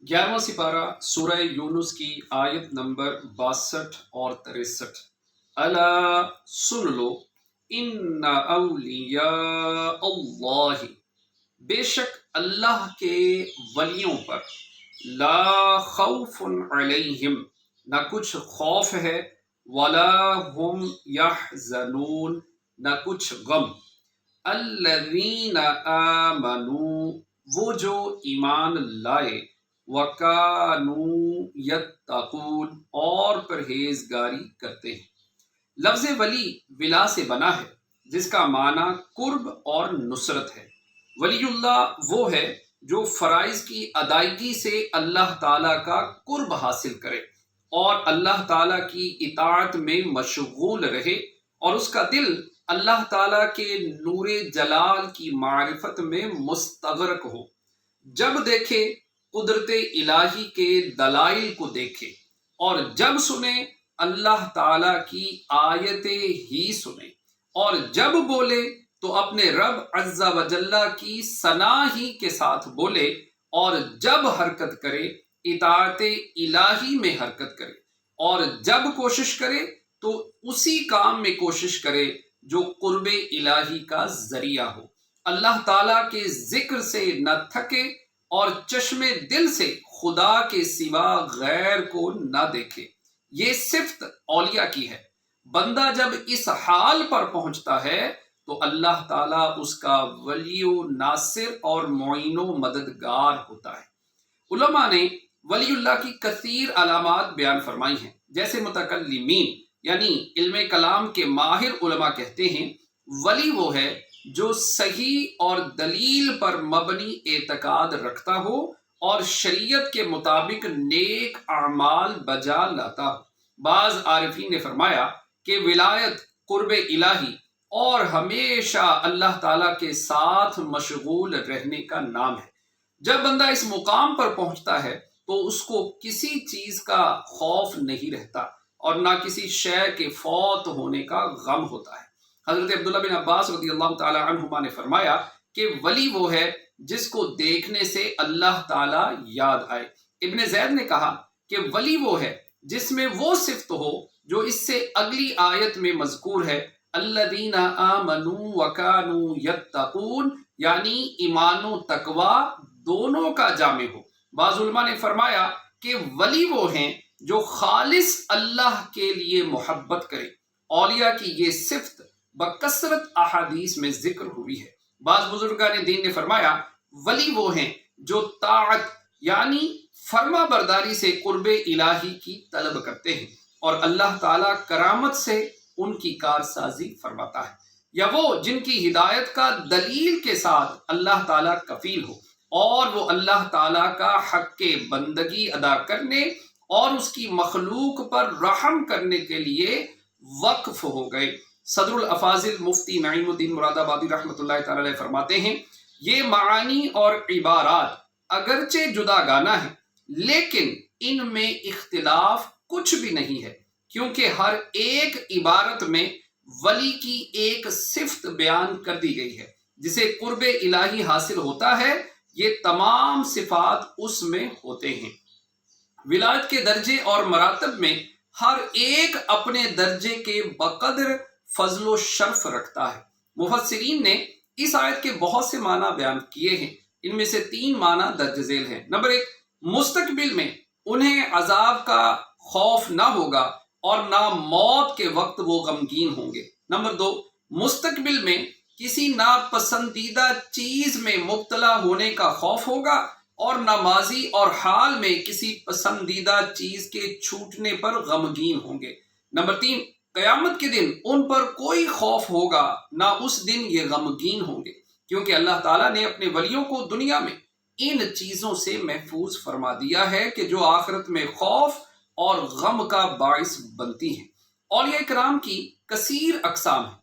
11واں سپارہ سورہ یونس کی آیت نمبر 62 اور 63۔ الا سن لو ان اولیاء اللہ، بے شک اللہ کے ولیوں پر لا خوف علیہم، نہ کچھ خوف ہے، ولا ہم یحزنون، نہ کچھ غم۔ الذین آمنوا، وہ جو ایمان لائے، وَكَانُوا يَتَّقُونَ، اور پرہیزگاری کرتے ہیں۔ لفظ ولی ولا سے بنا ہے، جس کا معنی قرب اور نصرت ہے۔ ولی اللہ وہ ہے جو فرائض کی ادائیگی سے اللہ تعالیٰ کا قرب حاصل کرے اور اللہ تعالیٰ کی اطاعت میں مشغول رہے، اور اس کا دل اللہ تعالیٰ کے نور جلال کی معرفت میں مستغرق ہو۔ جب دیکھے قدرت الہی کے دلائل کو دیکھے، اور جب سنے اللہ تعالیٰ کی آیتیں ہی سنے، اور جب بولے تو اپنے رب عز و جل کی ثنا ہی کے ساتھ بولے، اور جب حرکت کرے اطاعت الہی میں حرکت کرے، اور جب کوشش کرے تو اسی کام میں کوشش کرے جو قرب الہی کا ذریعہ ہو۔ اللہ تعالیٰ کے ذکر سے نہ تھکے، اور چشم دل سے خدا کے سوا غیر کو نہ دیکھے۔ یہ صفت اولیاء کی ہے۔ بندہ جب اس حال پر پہنچتا ہے تو اللہ تعالیٰ اس کا ولی و ناصر اور معین و مددگار ہوتا ہے۔ علماء نے ولی اللہ کی کثیر علامات بیان فرمائی ہیں، جیسے متکلمین یعنی علم کلام کے ماہر علماء کہتے ہیں، ولی وہ ہے جو صحیح اور دلیل پر مبنی اعتقاد رکھتا ہو اور شریعت کے مطابق نیک اعمال بجا لاتا ہو۔ بعض عارفین نے فرمایا کہ ولایت قرب الہی اور ہمیشہ اللہ تعالیٰ کے ساتھ مشغول رہنے کا نام ہے۔ جب بندہ اس مقام پر پہنچتا ہے تو اس کو کسی چیز کا خوف نہیں رہتا، اور نہ کسی شے کے فوت ہونے کا غم ہوتا ہے۔ حضرت عبداللہ بن عباس رضی اللہ تعالی عنہما نے فرمایا کہ ولی وہ ہے جس کو دیکھنے سے اللہ تعالی یاد آئے۔ ابن زید نے کہا کہ ولی وہ ہے جس میں وہ صفت ہو جو اس سے اگلی آیت میں مذکور ہے، الذین آمنوا وکانوا یتقون، یعنی ایمان و تقوی دونوں کا جامع ہو۔ بعض علماء نے فرمایا کہ ولی وہ ہیں جو خالص اللہ کے لیے محبت کرے۔ اولیاء کی یہ صفت بکثرت احادیث میں ذکر ہوئی ہے۔ بعض بزرگان دین نے فرمایا ولی وہ ہیں جو طاعت یعنی فرما برداری سے قرب الہی کی طلب کرتے ہیں، اور اللہ تعالیٰ کرامت سے ان کی کارسازی فرماتا ہے، یا وہ جن کی ہدایت کا دلیل کے ساتھ اللہ تعالیٰ کفیل ہو، اور وہ اللہ تعالیٰ کا حق بندگی ادا کرنے اور اس کی مخلوق پر رحم کرنے کے لیے وقف ہو گئے۔ صدر الافاضل مفتی نعیم الدین مراد آبادی رحمۃ اللہ تعالی علیہ فرماتے ہیں، یہ معانی اور عبارات اگرچہ جدا گانا ہے، لیکن ان میں اختلاف کچھ بھی نہیں ہے، کیونکہ ہر ایک عبارت میں ولی کی ایک صفت بیان کر دی گئی ہے جسے قرب الہی حاصل ہوتا ہے۔ یہ تمام صفات اس میں ہوتے ہیں۔ ولایت کے درجے اور مراتب میں ہر ایک اپنے درجے کے بقدر فضل و شرف رکھتا ہے۔ مفسرین نے اس آیت کے بہت سے معنی بیان کیے ہیں، ان میں سے 3 معنی درج ذیل ہیں۔ نمبر 1، مستقبل میں انہیں عذاب کا خوف نہ ہوگا اور نہ موت کے وقت وہ غمگین ہوں گے۔ نمبر 2، مستقبل میں کسی ناپسندیدہ چیز میں مبتلا ہونے کا خوف ہوگا، اور نہ ماضی اور حال میں کسی پسندیدہ چیز کے چھوٹنے پر غمگین ہوں گے۔ نمبر 3، قیامت کے دن ان پر کوئی خوف ہوگا، نہ اس دن یہ غمگین ہوں گے، کیونکہ اللہ تعالیٰ نے اپنے ولیوں کو دنیا میں ان چیزوں سے محفوظ فرما دیا ہے کہ جو آخرت میں خوف اور غم کا باعث بنتی ہیں۔ اولیاء کرام کی کثیر اقسام ہیں،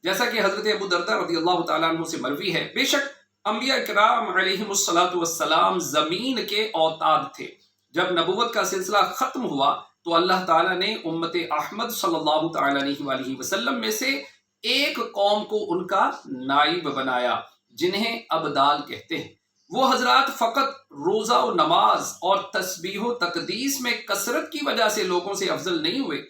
جیسا کہ حضرت ابو درداء رضی اللہ تعالیٰ عنہ سے مروی ہے، بے شک انبیاء کرام علیہم الصلاۃ زمین کے اوتاد تھے۔ جب نبوت کا سلسلہ ختم ہوا تو اللہ تعالیٰ نے امت احمد صلی اللہ تعالیٰ علیہ وآلہ وسلم میں سے ایک قوم کو ان کا نائب بنایا، جنہیں ابدال کہتے ہیں۔ وہ حضرات فقط روزہ و نماز اور تسبیح و تقدیس میں کثرت کی وجہ سے لوگوں سے افضل نہیں ہوئے،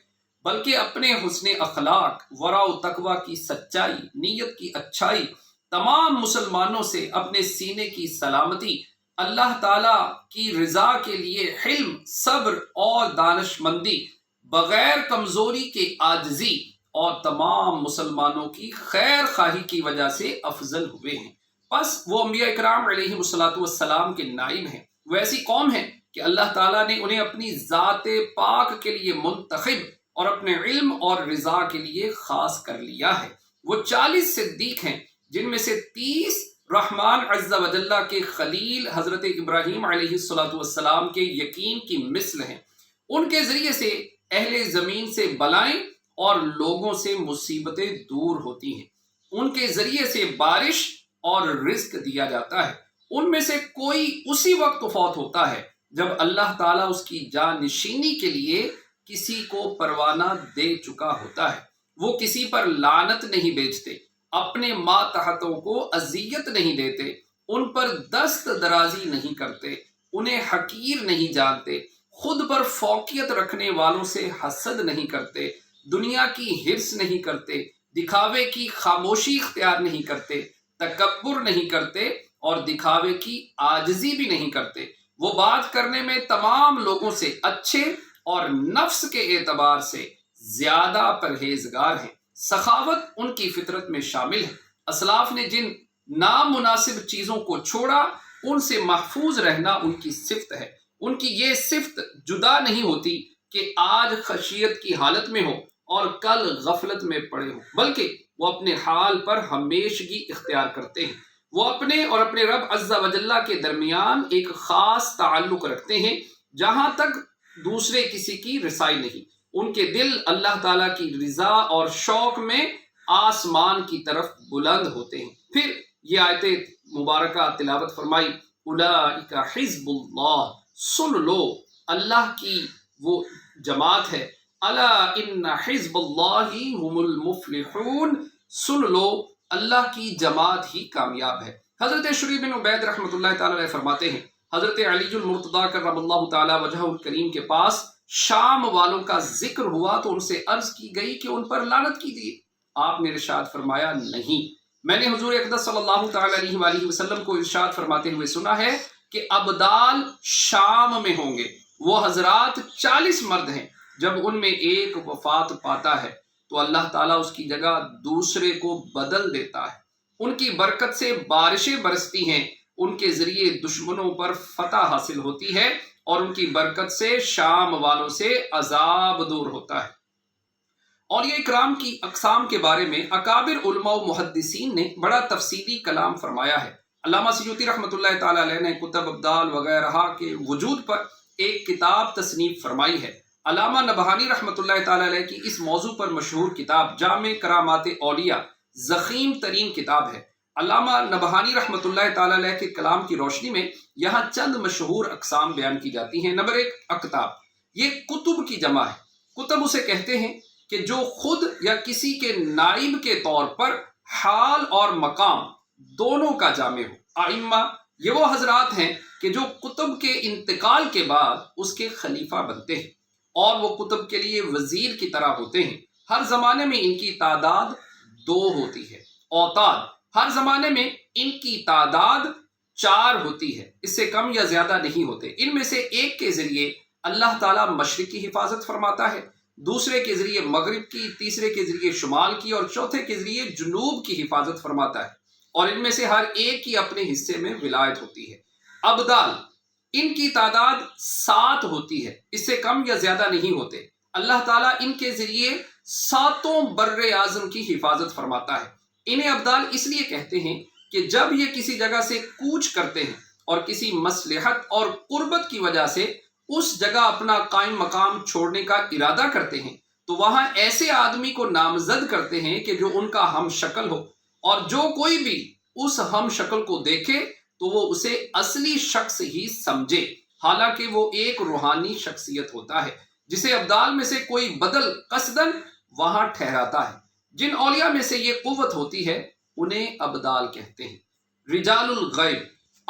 بلکہ اپنے حسن اخلاق، ورع و تقوی کی سچائی، نیت کی اچھائی، تمام مسلمانوں سے اپنے سینے کی سلامتی، اللہ تعالی کی رضا کے لیے حلم، صبر اور دانش مندی، بغیر کمزوری کے عاجزی، اور تمام مسلمانوں کی خیر خواہی کی وجہ سے افضل ہوئے ہیں۔ بس وہ انبیاء اکرام علیہ السلام کے نائب ہیں۔ وہ ایسی قوم ہے کہ اللہ تعالیٰ نے انہیں اپنی ذات پاک کے لیے منتخب اور اپنے علم اور رضا کے لیے خاص کر لیا ہے۔ وہ 40 صدیق ہیں، جن میں سے 30 رحمان عز و جل کے خلیل حضرت ابراہیم علیہ السلام کے یقین کی مثل ہیں۔ ان کے ذریعے سے اہل زمین سے بلائیں اور لوگوں سے مصیبتیں دور ہوتی ہیں۔ ان کے ذریعے سے بارش اور رزق دیا جاتا ہے۔ ان میں سے کوئی اسی وقت فوت ہوتا ہے جب اللہ تعالیٰ اس کی جانشینی کے لیے کسی کو پروانہ دے چکا ہوتا ہے۔ وہ کسی پر لعنت نہیں بیچتے، اپنے ماتحتوں کو اذیت نہیں دیتے، ان پر دست درازی نہیں کرتے، انہیں حقیر نہیں جانتے، خود پر فوقیت رکھنے والوں سے حسد نہیں کرتے، دنیا کی حرص نہیں کرتے، دکھاوے کی خاموشی اختیار نہیں کرتے، تکبر نہیں کرتے اور دکھاوے کی عاجزی بھی نہیں کرتے۔ وہ بات کرنے میں تمام لوگوں سے اچھے اور نفس کے اعتبار سے زیادہ پرہیزگار ہیں۔ سخاوت ان کی فطرت میں شامل ہے۔ اسلاف نے جن نامناسب چیزوں کو چھوڑا، ان سے محفوظ رہنا ان کی صفت ہے۔ ان کی یہ صفت جدا نہیں ہوتی کہ آج خشیت کی حالت میں ہو اور کل غفلت میں پڑے ہو، بلکہ وہ اپنے حال پر ہمیشگی اختیار کرتے ہیں۔ وہ اپنے اور اپنے رب عز و جل کے درمیان ایک خاص تعلق رکھتے ہیں، جہاں تک دوسرے کسی کی رسائی نہیں۔ ان کے دل اللہ تعالیٰ کی رضا اور شوق میں آسمان کی طرف بلند ہوتے ہیں۔ پھر یہ آیت مبارکہ تلاوت فرمائی، اولئک حزب اللہ، سن لو اللہ کی وہ جماعت ہے، الا ان حزب اللہ هم المفلحون، سن لو اللہ کی جماعت ہی کامیاب ہے۔ حضرت شریف بن عبید رحمۃ اللہ تعالی علیہ فرماتے ہیں، حضرت علی المرتضیٰ کرم اللہ تعالی وجہہ الکریم کے پاس شام والوں کا ذکر ہوا تو ان سے عرض کی گئی کہ ان پر لعنت کیجیے۔ آپ نے ارشاد فرمایا، نہیں، میں نے حضور اقدس صلی اللہ تعالی علیہ وآلہ وسلم کو ارشاد فرماتے ہوئے سنا ہے کہ ابدال شام میں ہوں گے۔ وہ حضرات 40 مرد ہیں، جب ان میں ایک وفات پاتا ہے تو اللہ تعالیٰ اس کی جگہ دوسرے کو بدل دیتا ہے۔ ان کی برکت سے بارشیں برستی ہیں، ان کے ذریعے دشمنوں پر فتح حاصل ہوتی ہے، اور ان کی برکت سے شام والوں سے عذاب دور ہوتا ہے۔ اور یہ اکرام کی اقسام کے بارے میں اکابر علماء و محدثین نے بڑا تفصیلی کلام فرمایا ہے۔ علامہ سیوطی رحمۃ اللہ تعالی علیہ نے کتب ابدال وغیرہ کے وجود پر ایک کتاب تصنیف فرمائی ہے۔ علامہ نبہانی رحمۃ اللہ تعالی علیہ کی اس موضوع پر مشہور کتاب جامع کرامات اولیاء ضخیم ترین کتاب ہے۔ علامہ نبہانی رحمۃ اللہ تعالی علیہ کے کلام کی روشنی میں یہاں چند مشہور اقسام بیان کی جاتی ہیں۔ نمبر 1، اکتاب۔ یہ کتب کی جمع ہے۔ کتب اسے کہتے ہیں کہ جو خود یا کسی کے نائب کے طور پر حال اور مقام دونوں کا جامع ہو۔ ائمہ، یہ وہ حضرات ہیں کہ جو کتب کے انتقال کے بعد اس کے خلیفہ بنتے ہیں، اور وہ کتب کے لیے وزیر کی طرح ہوتے ہیں۔ ہر زمانے میں ان کی تعداد 2 ہوتی ہے۔ اوتاد، ہر زمانے میں ان کی تعداد 4 ہوتی ہے، اس سے کم یا زیادہ نہیں ہوتے۔ ان میں سے ایک کے ذریعے اللہ تعالیٰ مشرق کی حفاظت فرماتا ہے، دوسرے کے ذریعے مغرب کی، تیسرے کے ذریعے شمال کی، اور چوتھے کے ذریعے جنوب کی حفاظت فرماتا ہے، اور ان میں سے ہر ایک کی اپنے حصے میں ولایت ہوتی ہے۔ ابدال، ان کی تعداد 7 ہوتی ہے، اس سے کم یا زیادہ نہیں ہوتے۔ اللہ تعالیٰ ان کے ذریعے 7 بر اعظم کی حفاظت فرماتا ہے۔ انہیں ابدال اس لیے کہتے ہیں کہ جب یہ کسی جگہ سے کوچ کرتے ہیں اور کسی مصلحت اور قربت کی وجہ سے اس جگہ اپنا قائم مقام چھوڑنے کا ارادہ کرتے ہیں تو وہاں ایسے آدمی کو نامزد کرتے ہیں کہ جو ان کا ہم شکل ہو، اور جو کوئی بھی اس ہم شکل کو دیکھے تو وہ اسے اصلی شخص ہی سمجھے، حالانکہ وہ ایک روحانی شخصیت ہوتا ہے جسے ابدال میں سے کوئی بدل قصدن وہاں ٹھہراتا ہے۔ جن اولیاء میں سے یہ قوت ہوتی ہے انہیں ابدال کہتے ہیں۔ رجال الغیب،